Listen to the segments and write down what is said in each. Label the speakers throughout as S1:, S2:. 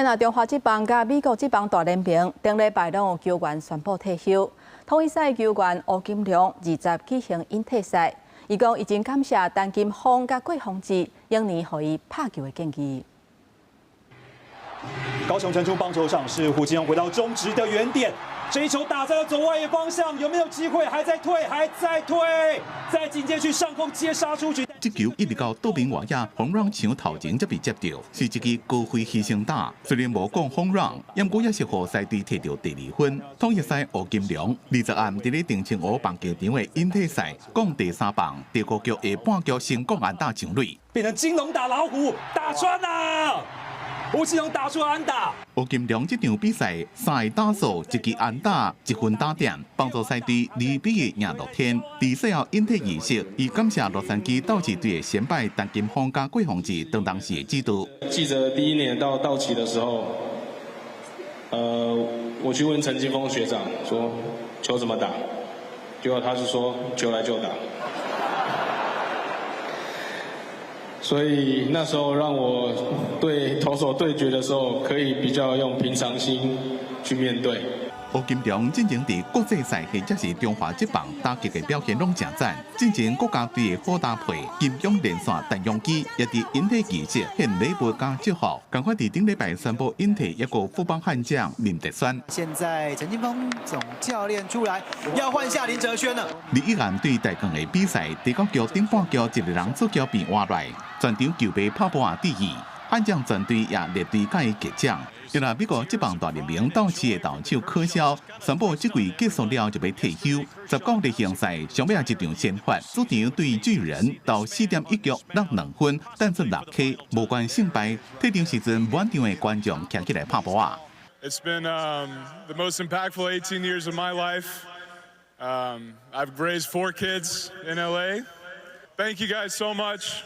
S1: 现在中华职棒甲美国职棒大联盟顶礼拜拢有球员宣布退休。统一赛球员吴金良20举行引退赛，伊讲已经感谢陈金峰甲郭宏志永年予伊拍球的建议。
S2: 高雄城中棒球场是胡金龙回到中职的原点，这一球打在了左外野方向，有没有机会？还在退，还在退，再紧接去上空接杀出去。
S3: 这球一直到倒边外野轰软墙头前才被接到，是一支高飞牺牲打。虽然无讲轰软，不过也是互赛队摕到第2分。统一赛吴金良20暗伫咧定青湖棒球场的引退赛，讲第3棒第5局下半局成功安打上垒，
S2: 变成金龙打老虎，打穿啦！ 吴金龙打出安打。
S3: 吴金良这场比赛3个打数，1支安打，1分打点，帮助赛队2比1赢乐天。伫赛后引退仪式，伊感谢洛杉矶道奇队的先辈陈金峰甲郭宏志当当时的指导。
S4: 记得第1年到道奇的时候，我去问陈金峰学长说球怎么打，结果他是说球来就打。 所以那时候让我对投手对决的时候，可以比较用平常心去面对。
S3: 吴金良进前伫国际赛或者是中华职棒打击的表现拢正赞，进前国家队的好搭配，金勇连线陈永基也伫引退仪式献礼物加祝福。赶快伫顶礼拜宣布引退一个富邦悍将林德轩。
S5: 现在陈金峰总教练出来，要换下林哲轩了。
S3: 21暗对大港的比赛，第9局顶半局一个人出球被换来，全场球迷拍波啊第2，悍将全队也列队甲伊击掌。 原来美国职棒大联盟道奇的投手柯肖宣布这季结束了就要退休。19日形赛上尾一场先发，主场对巨人到4点1局落2分，但是6K 无关胜败。退场时阵满场的观众站起来拍波啊！
S6: It's been the most impactful 18 years of my life. I've raised 4 kids in LA. Thank you guys so much.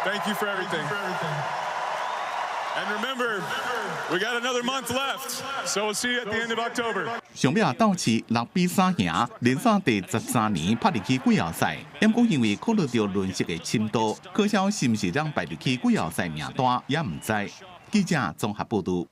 S6: Thank you for everything. And remember, we got another month left, so we'll see you at the end of October.
S3: 上尾道奇6比3赢，连续第13年拍入去季后赛。不过因为考虑到轮值的深度，可晓是不是让排入去季后赛名单也唔知。记者综合报道。